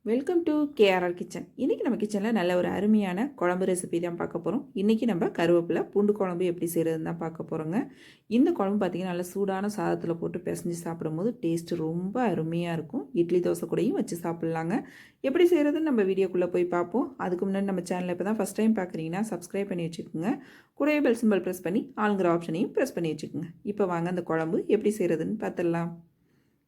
Welcome to KRR kitchen. இன்றைக்கி நம்ம கிச்சனில் நல்ல ஒரு அருமையான குழம்பு ரெசிபி தான் பார்க்க போகிறோம். இன்றைக்கி நம்ம கருவேப்பிலை பூண்டு குழம்பு எப்படி செய்கிறதுன்னு தான் பார்க்க போகிறோங்க. இந்த குழம்பு பார்த்திங்கன்னா நல்ல சூடான சாதத்தில் போட்டு பிசைஞ்சு சாப்பிடும்போது டேஸ்ட்டு ரொம்ப அருமையாக இருக்கும். இட்லி தோசை கூடயும் வச்சு சாப்பிட்லாங்க. எப்படி செய்கிறதுன்னு நம்ம வீடியோக்குள்ளே போய் பார்ப்போம். அதுக்கு முன்னாடி நம்ம சேனலில் இப்போ தான் ஃபஸ்ட் டைம் பார்க்குறீங்கன்னா சப்ஸ்கிரைப் பண்ணி வச்சுக்கோங்க. கூடவே பெல் சிம்பல் ப்ரெஸ் பண்ணி ஆளுங்கிற ஆப்ஷனையும் ப்ரெஸ் பண்ணி வச்சுக்கோங்க. இப்போ வாங்க அந்த குழம்பு எப்படி செய்கிறதுன்னு பார்த்துடலாம்.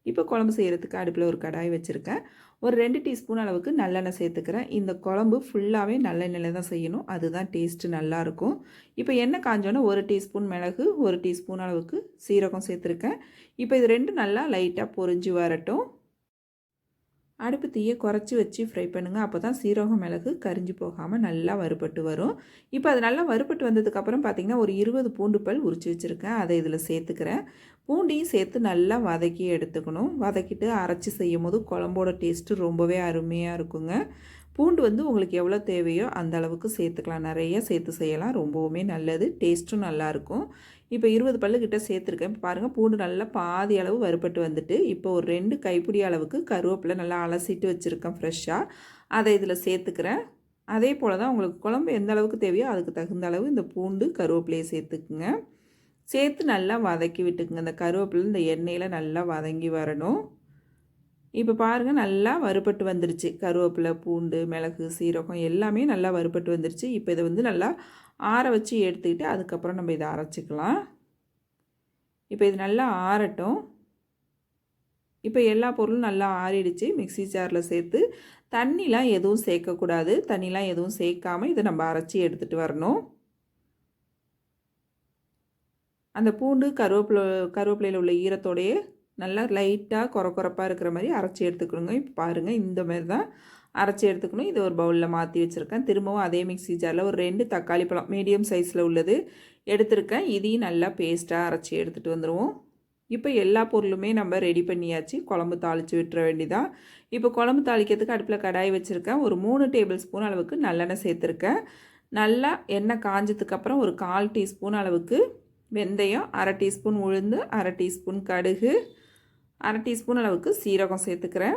இப்போ குழம்பு செய்கிறதுக்கு அடுப்பில் ஒரு கடாய் வச்சுருக்கேன். ஒரு 2 டீஸ்பூன் அளவுக்கு நல்லெண்ணெய் சேர்த்துக்கிறேன். இந்த குழம்பு ஃபுல்லாகவே நல்லெண்ணெயில் தான் செய்யணும், அதுதான் டேஸ்ட்டு நல்லாயிருக்கும். இப்போ எண்ணெய் காஞ்சோன்னே 1 டீஸ்பூன் மிளகு, 1 டீஸ்பூன் அளவுக்கு சீரகம் சேர்த்துருக்கேன். இப்போ இது 2 நல்லா லைட்டாக பொரிஞ்சு வரட்டும். அடுப்பு தீயை குறைச்சி வச்சு ஃப்ரை பண்ணுங்கள். அப்போ தான் சீரகம் மிளகு கரிஞ்சு போகாமல் நல்லா வறுபட்டு வரும். இப்போ அது நல்லா வறுபட்டு வந்ததுக்கப்புறம் பார்த்திங்கன்னா ஒரு 20 பூண்டு பல் உரித்து வச்சுருக்கேன், அதை இதில் சேர்த்துக்கிறேன். பூண்டையும் சேர்த்து நல்லா வதக்கி எடுத்துக்கணும். வதக்கிட்டு அரைச்சி செய்யும் போது குழம்போட டேஸ்ட்டு ரொம்பவே அருமையாக இருக்குங்க. பூண்டு உங்களுக்கு எவ்வளோ தேவையோ அந்த அளவுக்கு சேர்த்துக்கலாம். நிறைய சேர்த்து செய்யலாம், ரொம்பவுமே நல்லது, டேஸ்ட்டும் நல்லாயிருக்கும். இப்போ 20 பல்லுக்கிட்ட சேர்த்துருக்கேன். இப்போ பாருங்கள், பூண்டு நல்லா பாதி அளவு வறுபட்டு வந்துட்டு இப்போ ஒரு 2 கைப்பிடி அளவுக்கு கருவேப்பிலை நல்லா அலசிட்டு வச்சுருக்கேன் ஃப்ரெஷ்ஷாக, அதை இதில் சேர்த்துக்கிறேன். அதே போல் தான் உங்களுக்கு குழம்பு எந்த அளவுக்கு தேவையோ அதுக்கு தகுந்த அளவு இந்த பூண்டு கருவேப்பிலையை சேர்த்துக்குங்க. சேர்த்து நல்லா வதக்கி விட்டுக்குங்க. இந்த கருவேப்பிலை இந்த எண்ணெயில் நல்லா வதங்கி வரணும். இப்போ பாருங்கள், நல்லா வறுபட்டு வந்துருச்சு. கருவேப்பிலை, பூண்டு, மிளகு, சீரகம் எல்லாமே நல்லா வறுபட்டு வந்துருச்சு. இப்போ இதை நல்லா ஆற வச்சு எடுத்துக்கிட்டு அதுக்கப்புறம் நம்ம இதை அரைச்சிக்கலாம். இப்போ இது நல்லா ஆறட்டும். இப்போ எல்லா பொருளும் நல்லா ஆறிடுச்சு. மிக்ஸி ஜாரில் சேர்த்து தண்ணிலாம் எதுவும் சேர்க்கக்கூடாது. தண்ணிலாம் எதுவும் சேர்க்காமல் இதை நம்ம அரைச்சி எடுத்துகிட்டு வரணும். அந்த பூண்டு கருவேப்பிலையில் உள்ள ஈரத்தோடையே நல்லா லைட்டாக கொரப்பாக இருக்கிற மாதிரி அரைச்சி எடுத்துக்கணுங்க. இப்போ பாருங்கள், இந்த மாதிரி தான் அரைச்சி எடுத்துக்கணும். இது ஒரு பவுலில் மாற்றி வச்சுருக்கேன். திரும்பவும் அதே மிக்ஸி ஜாரில் ஒரு 2 தக்காளி பழம் மீடியம் சைஸில் உள்ளது எடுத்திருக்கேன். இதையும் நல்லா பேஸ்ட்டாக அரைச்சி எடுத்துகிட்டு வந்துடுவோம். இப்போ எல்லா பொருளுமே நம்ம ரெடி பண்ணியாச்சு. குழம்பு தாளித்து விட்டுற வேண்டிதான். இப்போ குழம்பு தாளிக்கிறதுக்கு அடுப்பில் கடாய் வச்சுருக்கேன். ஒரு 3 டேபிள் ஸ்பூன் அளவுக்கு நல்லெண்ணெய் சேர்த்துருக்கேன். நல்லா எண்ணெய் காஞ்சதுக்கப்புறம் ஒரு 1/4 டீஸ்பூன் அளவுக்கு வெந்தயம், 1/2 டீஸ்பூன் உளுந்து, 1/2 டீஸ்பூன் கடுகு, 1/2 டீஸ்பூன் அளவுக்கு சீரகம் சேர்த்துக்கிறேன்.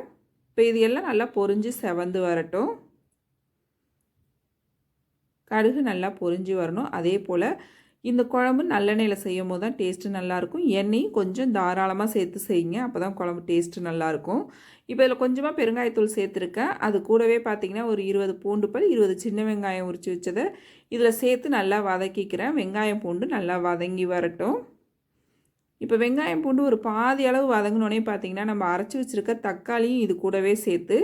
இப்போ இது எல்லாம் நல்லா பொரிஞ்சு செவந்து வரட்டும். கடுகு நல்லா பொரிஞ்சு வரணும். அதே போல் இந்த குழம்பு நல்லெண்ணெயில் செய்யும் போது தான் டேஸ்ட்டு நல்லாயிருக்கும். எண்ணெயும் கொஞ்சம் தாராளமாக சேர்த்து செய்யுங்க, அப்போ தான் குழம்பு டேஸ்ட்டு நல்லாயிருக்கும். இப்போ இதில் கொஞ்சமாக பெருங்காயத்தூள் சேர்த்துருக்கேன். அது கூடவே பார்த்திங்கன்னா ஒரு 20 பூண்டு பல், 20 சின்ன வெங்காயம் உரித்து வச்சதை இதில் சேர்த்து நல்லா வதக்கிக்கிறேன். வெங்காயம் பூண்டு நல்லா வதங்கி வரட்டும். இப்போ வெங்காயம் பூண்டு ஒரு பாதி அளவு வதங்கினோடனே பார்த்திங்கன்னா நம்ம அரைச்சி வச்சுருக்க தக்காளியும் இது கூடவே சேர்த்து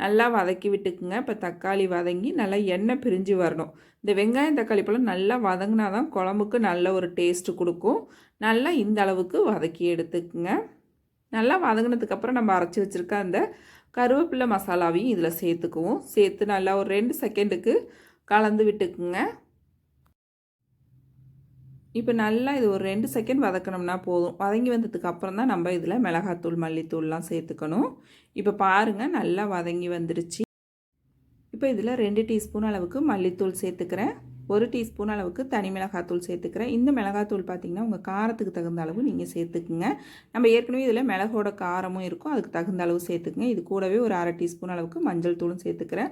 நல்லா வதக்கி விட்டுக்குங்க. இப்போ தக்காளி வதங்கி நல்லா எண்ணெய் பிரிஞ்சு வரணும். இந்த வெங்காயம் தக்காளி பழம் நல்லா வதங்கினா தான் குழம்புக்கு நல்ல ஒரு டேஸ்ட்டு கொடுக்கும். நல்லா இந்த அளவுக்கு வதக்கி எடுத்துக்குங்க. நல்லா வதங்கினதுக்கப்புறம் நம்ம அரைச்சி வச்சுருக்க அந்த கருவேப்பிலை மசாலாவையும் இதில் சேர்த்துக்குவோம். சேர்த்து நல்லா ஒரு 2 செகண்டுக்கு கலந்து விட்டுக்குங்க. இப்போ நல்லா இது ஒரு 2 செகண்ட் வதக்கணும்னா போதும். வதங்கி வந்ததுக்கு அப்புறம் தான் நம்ம இதில் மிளகாத்தூள், மல்லித்தூள்லாம் சேர்த்துக்கணும். இப்போ பாருங்கள், நல்லா வதங்கி வந்துடுச்சு. இப்போ இதில் 2 டீஸ்பூன் அளவுக்கு மல்லித்தூள் சேர்த்துக்கிறேன். 1 டீஸ்பூன் அளவுக்கு தனி மிளகாத்தூள் சேர்த்துக்கிறேன். இந்த மிளகாத்தூள் பார்த்திங்கன்னா உங்கள் காரத்துக்கு தகுந்த அளவு நீங்கள் சேர்த்துக்குங்க. நம்ம ஏற்கனவே இதில் மிளகோட காரமும் இருக்கும், அதுக்கு தகுந்த அளவு சேர்த்துக்குங்க. இது கூடவே ஒரு 1/2 டீஸ்பூன் அளவுக்கு மஞ்சள் தூளும் சேர்த்துக்கிறேன்.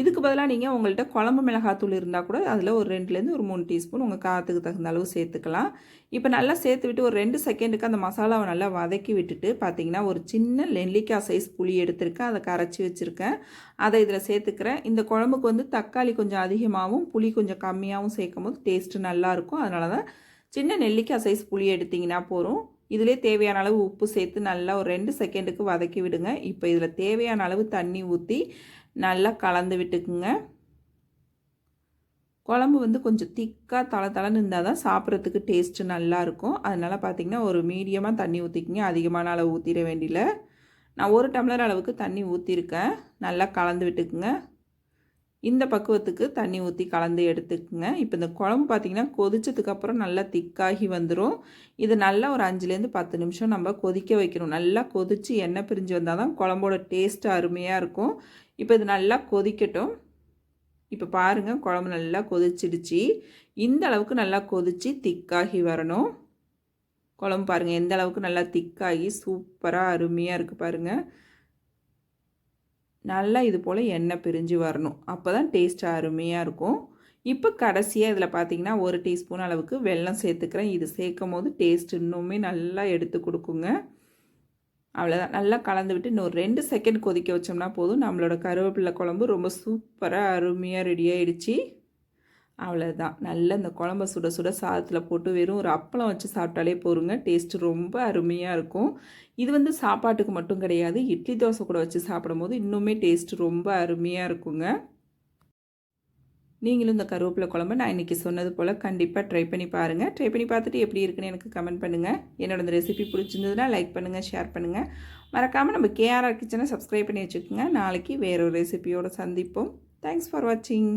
இதுக்கு பதிலாக நீங்கள் உங்கள்கிட்ட குழம்பு மிளகாத்தூள் இருந்தால் கூட அதில் ஒரு 2லேருந்து ஒரு 3 டீஸ்பூன் உங்கள் காரத்துக்கு தகுந்த அளவு சேர்த்துக்கலாம். இப்போ நல்லா சேர்த்து விட்டு ஒரு 2 செகண்டுக்கு அந்த மசாலாவை நல்லா வதக்கி விட்டுட்டு பார்த்திங்கன்னா ஒரு சின்ன நெல்லிக்காய் சைஸ் புளி எடுத்திருக்கேன், அதை கரைச்சி வச்சுருக்கேன், அதை இதில் சேர்த்துக்கிறேன். இந்த குழம்புக்கு தக்காளி கொஞ்சம் அதிகமாகவும் புளி கொஞ்சம் கம்மியாகவும் சேர்க்கும் போது டேஸ்ட்டு நல்லாயிருக்கும். அதனால தான் சின்ன நெல்லிக்காய் சைஸ் புளி எடுத்திங்கன்னா போதும். இதிலே தேவையான அளவு உப்பு சேர்த்து நல்லா ஒரு 2 செகண்டுக்கு வதக்கி விடுங்க. இப்போ இதில் தேவையான அளவு தண்ணி ஊற்றி நல்லா கலந்து விட்டுக்குங்க. குழம்பு கொஞ்சம் திக்காக தளன்னு இருந்தால் தான் சாப்பிட்றதுக்கு டேஸ்ட்டு நல்லாயிருக்கும். அதனால் பார்த்திங்கன்னா ஒரு மீடியமாக தண்ணி ஊற்றிக்கிங்க, அதிகமான அளவு ஊற்றிட வேண்டியில. நான் 1 டம்ளர் அளவுக்கு தண்ணி ஊற்றிருக்கேன். நல்லா கலந்து விட்டுக்குங்க. இந்த பக்குவத்துக்கு தண்ணி ஊற்றி கலந்து எடுத்துக்குங்க. இப்போ இந்த குழம்பு பார்த்திங்கன்னா கொதிச்சதுக்கப்புறம் நல்லா திக்காகி வந்துடும். இது நல்லா ஒரு 5லேருந்து 10 நிமிஷம் நம்ம கொதிக்க வைக்கணும். நல்லா கொதித்து எண்ணெய் பிரிஞ்சு வந்தால் தான் குழம்போட டேஸ்ட்டு அருமையாக இருக்கும். இப்போ இது நல்லா கொதிக்கட்டும். இப்போ பாருங்கள், குழம்பு நல்லா கொதிச்சிடுச்சு. இந்த அளவுக்கு நல்லா கொதித்து திக்காகி வரணும். குழம்பு பாருங்கள் எந்த அளவுக்கு நல்லா திக்காகி சூப்பராக அருமையாக இருக்குது பாருங்கள். நல்லா இது போல் எண்ணெய் பிரிஞ்சு வரணும். அப்போ தான் டேஸ்ட் அருமையாக இருக்கும். இப்போ கடைசியாக இதில் பார்த்தீங்கன்னா 1 டீஸ்பூன் அளவுக்கு வெல்லம் சேர்த்துக்கிறேன். இது சேர்க்கும் போது டேஸ்ட் இன்னுமே நல்லா எடுத்து கொடுக்குங்க. அவ்வளோதான். நல்லா கலந்து விட்டு இன்னும் 2 செகண்ட் கொதிக்க வச்சோம்னா போதும். நம்மளோட கருவேப்பிலை குழம்பு ரொம்ப சூப்பராக அருமையாக ரெடி ஆகிடுச்சு. அவ்வளோதான். நல்லா இந்த குழம்ப சுட சுட சாதத்தில் போட்டு வெறும் ஒரு அப்பளம் வச்சு சாப்பிட்டாலே போருங்க. டேஸ்ட்டு ரொம்ப அருமையாக இருக்கும். இது வந்து சாப்பாட்டுக்கு மட்டும் கிடையாது, இட்லி தோசை கூட வச்சு சாப்பிடும்போது இன்னுமே டேஸ்ட்டு ரொம்ப அருமையாக இருக்குங்க. நீங்களும் இந்த கருவேப்பிலை குழம்பு நான் இன்றைக்கி சொன்னது போல் கண்டிப்பாக ட்ரை பண்ணி பாருங்கள். ட்ரை பண்ணி பார்த்துட்டு எப்படி இருக்குன்னு எனக்கு கமெண்ட் பண்ணுங்கள். என்னோட இந்த ரெசிபி பிடிச்சிருந்ததுன்னா லைக் பண்ணுங்கள், ஷேர் பண்ணுங்கள். மறக்காமல் நம்ம கேஆர்ஆர் கிச்சனை சப்ஸ்கிரைப் பண்ணி வச்சுக்கோங்க. நாளைக்கு வேறு ஒரு ரெசிபியோடு சந்திப்போம். தேங்க்ஸ் ஃபார் வாட்சிங்.